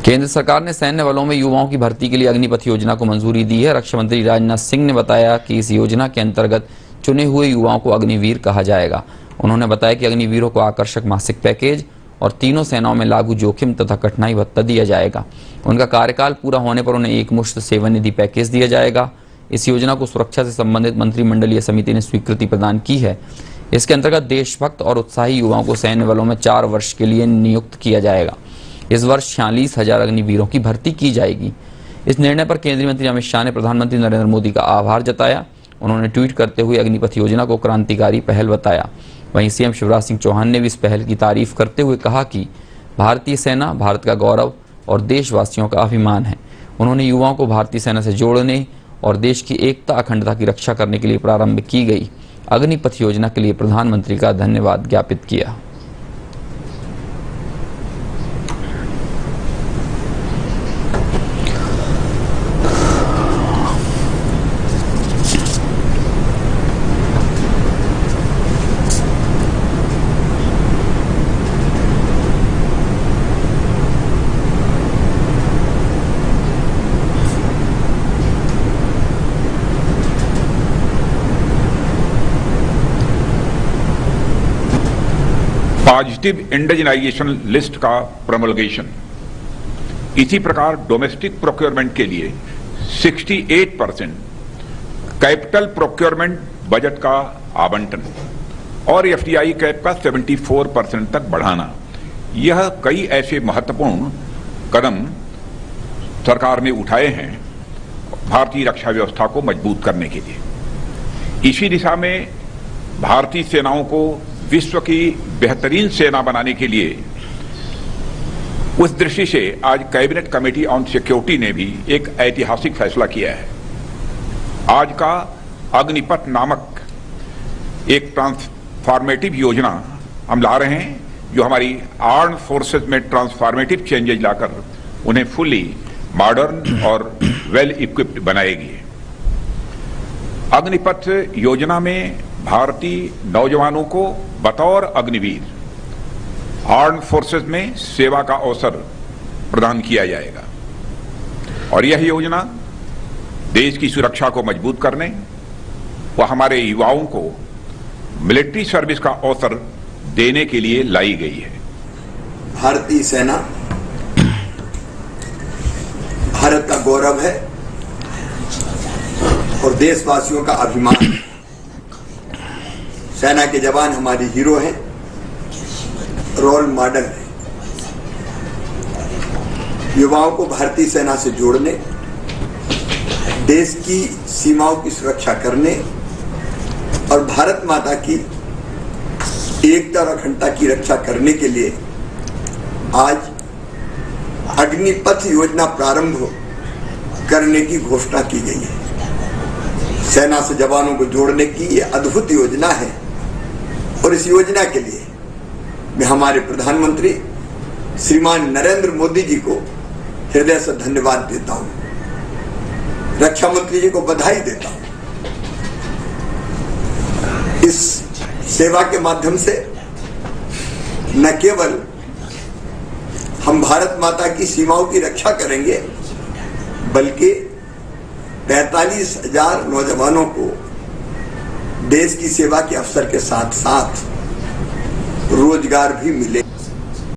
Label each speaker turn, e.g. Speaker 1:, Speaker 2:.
Speaker 1: केंद्र सरकार ने सैन्य बलों में युवाओं की भर्ती के लिए अग्निपथ योजना को मंजूरी दी है। रक्षा मंत्री राजनाथ सिंह ने बताया कि इस योजना के अंतर्गत चुने हुए युवाओं को अग्निवीर कहा जाएगा। उन्होंने बताया कि अग्निवीरों को आकर्षक मासिक पैकेज और तीनों सेनाओं में लागू जोखिम तथा कठिनाई भत्ता दिया जाएगा। उनका कार्यकाल पूरा होने पर उन्हें एक मुश्त सेवानिधि पैकेज दिया जाएगा। इस योजना को सुरक्षा से संबंधित मंत्रिमंडलीय समिति ने स्वीकृति प्रदान की है। इसके अंतर्गत देशभक्त और उत्साही युवाओं को सैन्य बलों में 4 वर्ष के लिए नियुक्त किया जाएगा। इस वर्ष 46,000 अग्निवीरों की भर्ती की जाएगी। इस निर्णय पर केंद्रीय मंत्री अमित शाह ने प्रधानमंत्री नरेंद्र मोदी का आभार जताया। उन्होंने ट्वीट करते हुए अग्निपथ योजना को क्रांतिकारी पहल बताया। वहीं सीएम शिवराज सिंह चौहान ने भी इस पहल की तारीफ करते हुए कहा कि भारतीय सेना भारत का गौरव और देशवासियों का अभिमान है। उन्होंने युवाओं को भारतीय सेना से जोड़ने और देश की एकता अखंडता की रक्षा करने के लिए प्रारंभ की गई अग्निपथ योजना के लिए प्रधानमंत्री का धन्यवाद ज्ञापित किया।
Speaker 2: पॉजिटिव इंडिजिनाइजेशन लिस्ट का प्रमोलगेशन। इसी प्रकार डोमेस्टिक प्रोक्योरमेंट के लिए 68% कैपिटल प्रोक्योरमेंट बजट का आवंटन और एफडीआई कैप का 74% तक बढ़ाना, यह कई ऐसे महत्वपूर्ण कदम सरकार ने उठाए हैं भारतीय रक्षा व्यवस्था को मजबूत करने के लिए। इसी दिशा में भारतीय सेनाओं को विश्व की बेहतरीन सेना बनाने के लिए उस दृष्टि से आज कैबिनेट कमेटी ऑन सिक्योरिटी ने भी एक ऐतिहासिक फैसला किया है। आज का अग्निपथ नामक एक ट्रांसफॉर्मेटिव योजना हम ला रहे हैं, जो हमारी आर्म्ड फोर्सेस में ट्रांसफॉर्मेटिव चेंजेज लाकर उन्हें फुल्ली मॉडर्न और वेल इक्विप्ड बनाएगी। अग्निपथ योजना में भारतीय नौजवानों को बतौर अग्निवीर आर्म्ड फोर्सेस में सेवा का अवसर प्रदान किया जाएगा और यह योजना देश की सुरक्षा को मजबूत करने व हमारे युवाओं को मिलिट्री सर्विस का अवसर देने के लिए लाई गई है।
Speaker 3: भारतीय सेना भारत का गौरव है और देशवासियों का अभिमान है। सेना के जवान हमारे हीरो हैं, रोल मॉडल हैं। युवाओं को भारतीय सेना से जोड़ने, देश की सीमाओं की सुरक्षा करने और भारत माता की एकता और अखंडता की रक्षा करने के लिए आज अग्निपथ योजना प्रारंभ करने की घोषणा की गई है। सेना से जवानों को जोड़ने की यह अद्भुत योजना है और इस योजना के लिए मैं हमारे प्रधानमंत्री श्रीमान नरेंद्र मोदी जी को हृदय से धन्यवाद देता हूं, रक्षा मंत्री जी को बधाई देता हूं। इस सेवा के माध्यम से न केवल हम भारत माता की सीमाओं की रक्षा करेंगे, बल्कि 45,000 नौजवानों को देश की सेवा के अवसर के साथ साथ रोजगार भी मिले।